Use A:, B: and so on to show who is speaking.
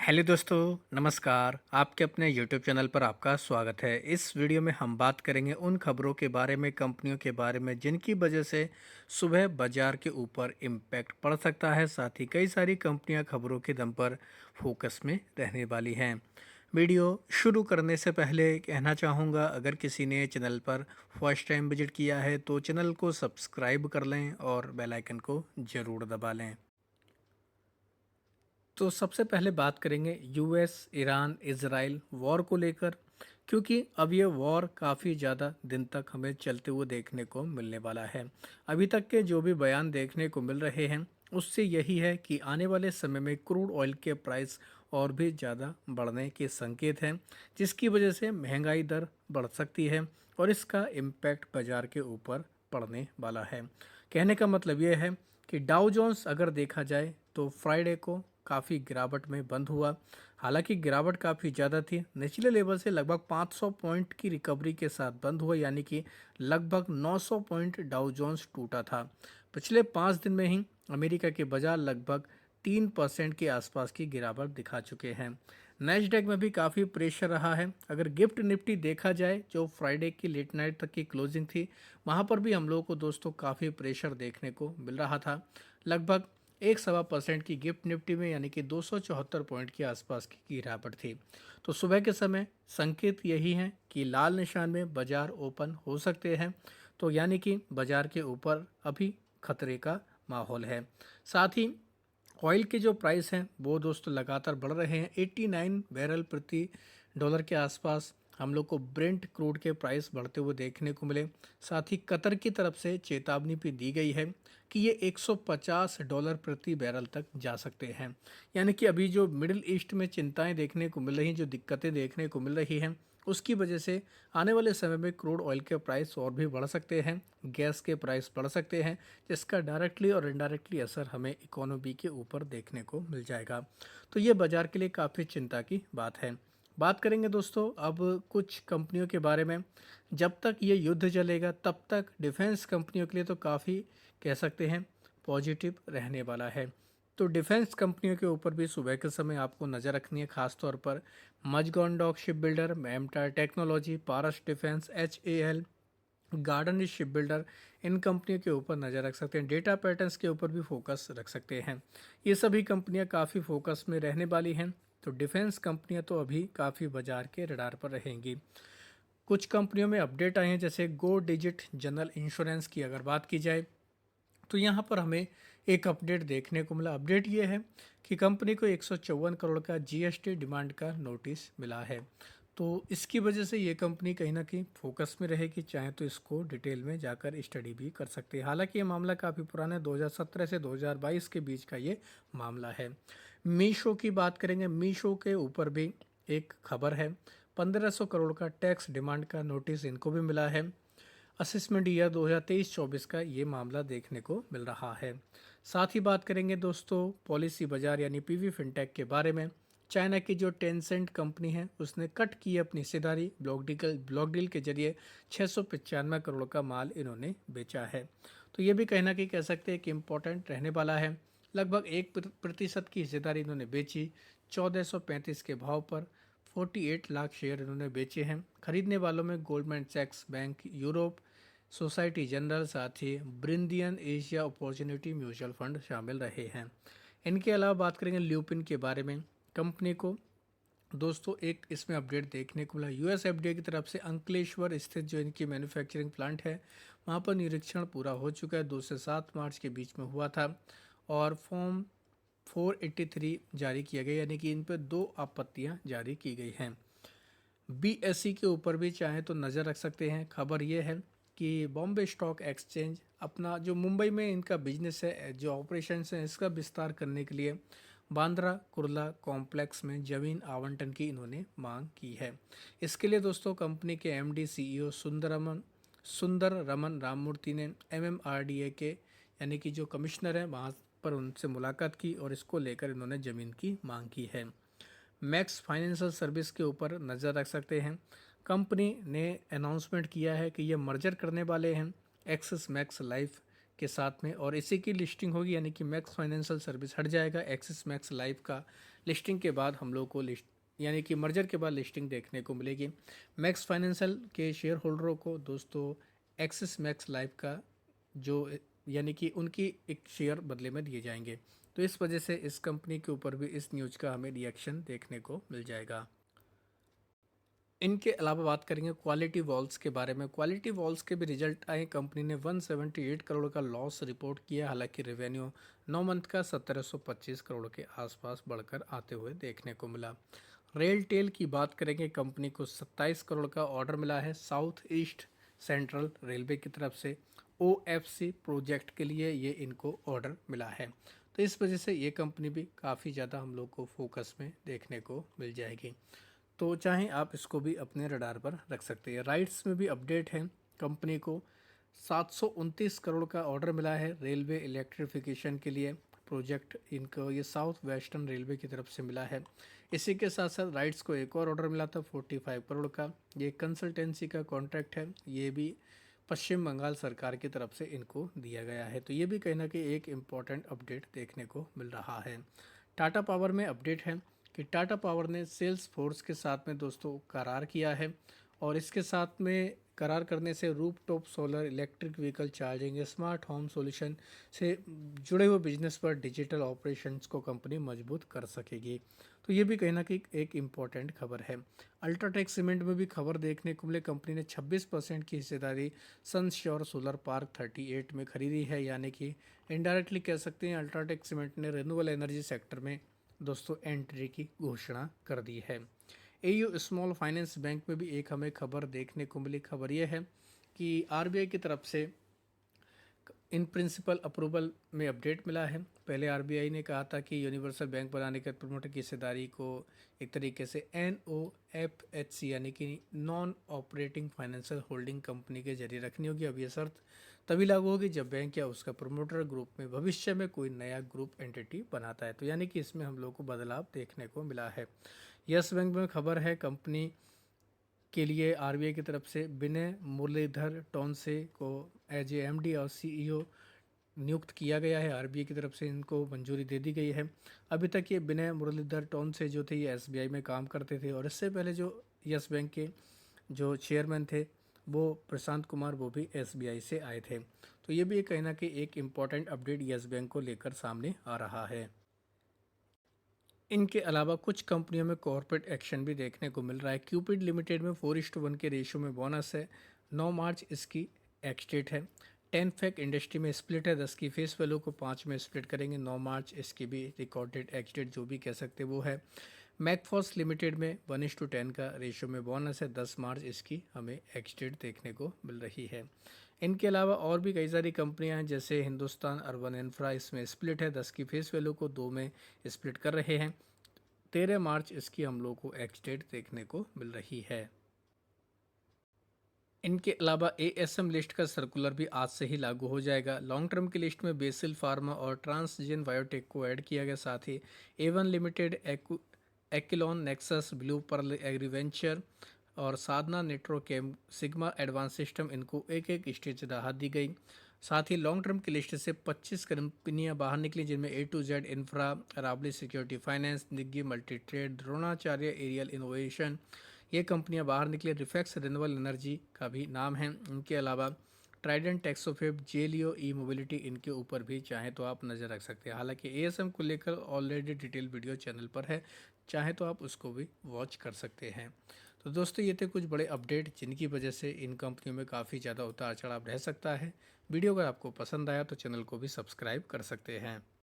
A: Hello दोस्तों, नमस्कार। आपके अपने यूट्यूब चैनल पर आपका स्वागत है। इस वीडियो में हम बात करेंगे उन खबरों के बारे में, कंपनियों के बारे में जिनकी वजह से सुबह बाजार के ऊपर इम्पैक्ट पड़ सकता है। साथ ही कई सारी कंपनियां खबरों के दम पर फोकस में रहने वाली हैं। वीडियो शुरू करने से पहले कहना चाहूँगा, अगर किसी ने चैनल पर फर्स्ट टाइम विजिट किया है तो चैनल को सब्सक्राइब कर लें और बेल आइकन को ज़रूर दबा लें। तो सबसे पहले बात करेंगे यूएस, ईरान, इजराइल वॉर को लेकर, क्योंकि अब ये वॉर काफ़ी ज़्यादा दिन तक हमें चलते हुए देखने को मिलने वाला है। अभी तक के जो भी बयान देखने को मिल रहे हैं उससे यही है कि आने वाले समय में क्रूड ऑयल के प्राइस और भी ज़्यादा बढ़ने के संकेत हैं, जिसकी वजह से महंगाई दर बढ़ सकती है और इसका इम्पैक्ट बाज़ार के ऊपर पड़ने वाला है। कहने का मतलब ये है कि डाउ जोन्स अगर देखा जाए तो फ्राइडे को काफ़ी गिरावट में बंद हुआ। हालांकि गिरावट काफ़ी ज़्यादा थी, निचले लेवल से लगभग 500 पॉइंट की रिकवरी के साथ बंद हुआ, यानी कि लगभग 900 पॉइंट डाउ जोन्स टूटा था। पिछले 5 दिन में ही अमेरिका के बाजार लगभग 3% के आसपास की गिरावट दिखा चुके हैं। नैस्डैक में भी काफ़ी प्रेशर रहा है। अगर गिफ्ट निफ्टी देखा जाए, जो फ्राइडे की लेट नाइट तक की क्लोजिंग थी, वहाँ पर भी हम लोगों को दोस्तों काफ़ी प्रेशर देखने को मिल रहा था। लगभग 1.25% की गिफ्ट निफ्टी में, यानी कि 274 पॉइंट के आसपास की गिरावट थी। तो सुबह के समय संकेत यही है कि लाल निशान में बाजार ओपन हो सकते हैं। तो यानी कि बाजार के ऊपर अभी खतरे का माहौल है। साथ ही ऑयल के जो प्राइस हैं वो दोस्तों लगातार बढ़ रहे हैं। 89 बैरल प्रति डॉलर के आसपास हम लोग को ब्रेंट क्रूड के प्राइस बढ़ते हुए देखने को मिले। साथ ही कतर की तरफ से चेतावनी भी दी गई है कि ये $150 प्रति बैरल तक जा सकते हैं। यानी कि अभी जो मिडिल ईस्ट में चिंताएं देखने को मिल रही हैं, जो दिक्कतें देखने को मिल रही हैं, उसकी वजह से आने वाले समय में क्रूड ऑयल के प्राइस और भी बढ़ सकते हैं, गैस के प्राइस बढ़ सकते हैं, जिसका डायरेक्टली और इनडायरेक्टली असर हमें इकोनॉमी के ऊपर देखने को मिल जाएगा। तो ये बाजार के लिए काफ़ी चिंता की बात है। बात करेंगे दोस्तों अब कुछ कंपनियों के बारे में। जब तक ये युद्ध चलेगा तब तक डिफेंस कंपनियों के लिए तो काफ़ी कह सकते हैं पॉजिटिव रहने वाला है। तो डिफेंस कंपनियों के ऊपर भी सुबह के समय आपको नज़र रखनी है, खासतौर पर मजगॉन्डॉक शिप बिल्डर, मेमटा technology, Paras defence, HAL, garden ship builder. इन कंपनियों के ऊपर नज़र रख सकते हैं। डेटा पैटर्न्स के ऊपर भी फोकस रख सकते हैं। ये सभी कंपनियां काफ़ी फोकस में रहने वाली हैं। तो डिफेंस कंपनियां तो अभी काफ़ी बाजार के रडार पर रहेंगी। कुछ कंपनियों में अपडेट आए हैं, जैसे गो डिजिट जनरल इंश्योरेंस की अगर बात की जाए तो यहाँ पर हमें एक अपडेट देखने को मिला। अपडेट ये है कि कंपनी को 154 करोड़ का GST डिमांड का नोटिस मिला है। तो इसकी वजह से ये कंपनी कहीं ना कहीं फोकस में रहेगी। चाहे तो इसको डिटेल में जाकर स्टडी भी कर सकते हैं। हालांकि ये मामला काफ़ी पुराना है, 2017 से 2022 के बीच का ये मामला है। मीशो की बात करेंगे। मीशो के ऊपर भी एक खबर है। 1500 करोड़ का टैक्स डिमांड का नोटिस इनको भी मिला है। असेसमेंट ईयर 2023-24 का ये मामला देखने को मिल रहा है। साथ ही बात करेंगे दोस्तों पॉलिसी बाजार यानी PV फिनटेक के बारे में। चाइना की जो टेंसेंट कंपनी है उसने कट की अपनी हिस्सेदारी। ब्लॉक डील के जरिए 695 करोड़ का माल इन्होंने बेचा है। तो ये भी कहना कि कह सकते हैं कि इम्पोर्टेंट रहने वाला है। लगभग 1% की हिस्सेदारी इन्होंने बेची 1435 के भाव पर। 48 लाख शेयर इन्होंने बेचे हैं। खरीदने वालों में गोल्डमैन सैक्स बैंक यूरोप, सोसाइटी जनरल, साथ ही ब्रिंदियन एशिया अपॉर्चुनिटी म्यूचुअल फंड शामिल रहे हैं। इनके अलावा बात करेंगे ल्यूपिन के बारे में। कंपनी को दोस्तों एक इसमें अपडेट देखने को मिला। US FDA की तरफ से अंकलेश्वर स्थित जो इनकी मैन्युफैक्चरिंग प्लांट है वहाँ पर निरीक्षण पूरा हो चुका है। 2 से 7 मार्च के बीच में हुआ था और फॉर्म 483 जारी किया गया, यानी कि इन पर 2 आपत्तियां जारी की गई हैं। BSE के ऊपर भी चाहे तो नज़र रख सकते हैं। खबर ये है कि बॉम्बे स्टॉक एक्सचेंज अपना जो मुंबई में इनका बिजनेस है, जो ऑपरेशंस हैं, इसका विस्तार करने के लिए बांद्रा कुर्ला कॉम्प्लेक्स में ज़मीन आवंटन की इन्होंने मांग की है। इसके लिए दोस्तों कंपनी के MD CEO सुंदर रमन राममूर्ति ने MMRDA के यानी कि जो कमिश्नर हैं वहाँ पर उनसे मुलाकात की और इसको लेकर इन्होंने ज़मीन की मांग की है। मैक्स फाइनेंशियल सर्विस के ऊपर नज़र रख सकते हैं। कंपनी ने अनाउंसमेंट किया है कि ये मर्जर करने वाले हैं एक्सिस मैक्स लाइफ के साथ में, और इसी की लिस्टिंग होगी, यानी कि मैक्स फाइनेंशियल सर्विस हट जाएगा। एक्सिस मैक्स लाइफ का लिस्टिंग के बाद हम लोग को लिस्ट, यानी कि मर्जर के बाद लिस्टिंग देखने को मिलेगी। मैक्स फाइनेंशियल के शेयर होल्डरों को दोस्तों एक्सिस मैक्स लाइफ का जो, यानी कि उनकी एक शेयर बदले में दिए जाएंगे। तो इस वजह से इस कंपनी के ऊपर भी इस न्यूज़ का हमें रिएक्शन देखने को मिल जाएगा। इनके अलावा बात करेंगे क्वालिटी वॉल्स के बारे में। क्वालिटी वॉल्स के भी रिजल्ट आए। कंपनी ने 178 करोड़ का लॉस रिपोर्ट किया, हालांकि रेवेन्यू 9 मंथ का 1725 करोड़ के आसपास बढ़कर आते हुए देखने को मिला। रेल टेल की बात करेंगे, कंपनी को 27 करोड़ का ऑर्डर मिला है साउथ ईस्ट सेंट्रल रेलवे की तरफ से। OFC प्रोजेक्ट के लिए ये इनको ऑर्डर मिला है। तो इस वजह से ये कंपनी भी काफ़ी ज़्यादा हम लोग को फोकस में देखने को मिल जाएगी। तो चाहें आप इसको भी अपने रडार पर रख सकते हैं। राइट्स में भी अपडेट है, कंपनी को 729 करोड़ का ऑर्डर मिला है रेलवे इलेक्ट्रिफिकेशन के लिए। प्रोजेक्ट इनको ये साउथ वेस्टर्न रेलवे की तरफ से मिला है। इसी के साथ साथ राइट्स को एक और ऑर्डर मिला था 45 करोड़ का। ये कंसल्टेंसी का कॉन्ट्रैक्ट है, ये भी पश्चिम बंगाल सरकार की तरफ से इनको दिया गया है। तो ये भी कहीं ना कहीं एक इम्पॉर्टेंट अपडेट देखने को मिल रहा है। टाटा पावर में अपडेट है कि टाटा पावर ने सेल्स फोर्स के साथ में दोस्तों करार किया है, और इसके साथ में करार करने से rooftop solar, electric vehicle charging, smart home solution से जुड़े हुए बिजनेस पर डिजिटल ऑपरेशंस को कंपनी मजबूत कर सकेगी। तो ये भी कहीं ना कहीं एक इम्पॉर्टेंट खबर है। अल्ट्राटेक सीमेंट में भी खबर देखने को मिले, कंपनी ने 26% की हिस्सेदारी सनश्योर सोलर पार्क 38 में खरीदी है, यानी कि इनडायरेक्टली कह सकते हैं अल्ट्राटेक सीमेंट ने रिन्यूएबल एनर्जी सेक्टर में दोस्तों एंट्री की घोषणा कर दी है। AU स्मॉल फाइनेंस बैंक में भी एक हमें खबर देखने को मिली। खबर यह है कि RBI की तरफ से इन प्रिंसिपल अप्रूवल में अपडेट मिला है। पहले RBI ने कहा था कि यूनिवर्सल बैंक बनाने के प्रमोटर की हिस्सेदारी को एक तरीके से NOFHC यानी कि non operating financial holding company के जरिए रखनी होगी। अब यह शर्त तभी लागू होगी जब बैंक या उसका प्रमोटर ग्रुप में भविष्य में कोई नया ग्रुप एंटिटी बनाता है। तो यानी कि इसमें हम लोग को बदलाव देखने को मिला है। यस बैंक में खबर है, कंपनी के लिए RBI की तरफ से विनय मुरलीधर टोनसे को एज ए MD और CEO नियुक्त किया गया है। RBI की तरफ से इनको मंजूरी दे दी गई है। अभी तक ये विनय मुरलीधर टोनसे जो थे ये SBI में काम करते थे, और इससे पहले जो यस बैंक के जो चेयरमैन थे वो प्रशांत कुमार, वो भी SBI से आए थे। तो ये भी कहीं ना कहीं एक इम्पॉर्टेंट अपडेट यस बैंक को लेकर सामने आ रहा है। इनके अलावा कुछ कंपनियों में कॉर्पोरेट एक्शन भी देखने को मिल रहा है। क्यूपिड लिमिटेड में 4:1 के रेशियो में बोनस है। 9 मार्च इसकी एक्सडेट है। 10 फैक इंडस्ट्री में स्प्लिट है, 10 की फेस वैल्यू को 5 में स्प्लिट करेंगे। 9 मार्च इसकी भी रिकॉर्डेड एक्सडेट जो भी कह सकते वो है। मैकफॉस लिमिटेड में 1:10 का रेशियो में बोनस है। 10 मार्च इसकी हमें एक्सडेट देखने को मिल रही है। इनके अलावा और भी कई सारी कंपनियां हैं, जैसे हिंदुस्तान अर्बन इंफ्रा, इसमें स्प्लिट है, 10 की फेस वैल्यू को 2 में स्प्लिट कर रहे हैं। 13 मार्च इसकी हम लोग को एक्सडेट देखने को मिल रही है। इनके अलावा ASM लिस्ट का सर्कुलर भी आज से ही लागू हो जाएगा। लॉन्ग टर्म की लिस्ट में बेसिल फार्मा और ट्रांसजेन बायोटेक को ऐड किया गया। साथ ही A1 लिमिटेड, एक्लोन, नेक्सस, ब्लू पर्ल एग्रीवेंचर और Sadhana Nitrochem, Sigma advance system, इनको एक एक स्टेज राहत दी गई। साथ ही लॉन्ग टर्म की लिस्ट से 25 कंपनियां बाहर निकली, जिनमें A to Z इंफ्रा, राबली सिक्योरिटी फाइनेंस, निग्गी multi trade, Dronacharya aerial innovation, ये कंपनियां बाहर निकली। रिफेक्स रिन्यूएबल एनर्जी का भी नाम है। इनके अलावा ट्राइडेंट, टेक्सोफेब, जेलियो, ई मोबिलिटी, इनके ऊपर भी चाहे तो आप नज़र रख सकते हैं। हालांकि ASM को लेकर ऑलरेडी डिटेल वीडियो चैनल पर है, चाहे तो आप उसको भी वॉच कर सकते हैं। तो दोस्तों ये थे कुछ बड़े अपडेट जिनकी वजह से इन कंपनियों में काफ़ी ज़्यादा उतार चढ़ाव रह सकता है। वीडियो अगर आपको पसंद आया तो चैनल को भी सब्सक्राइब कर सकते हैं।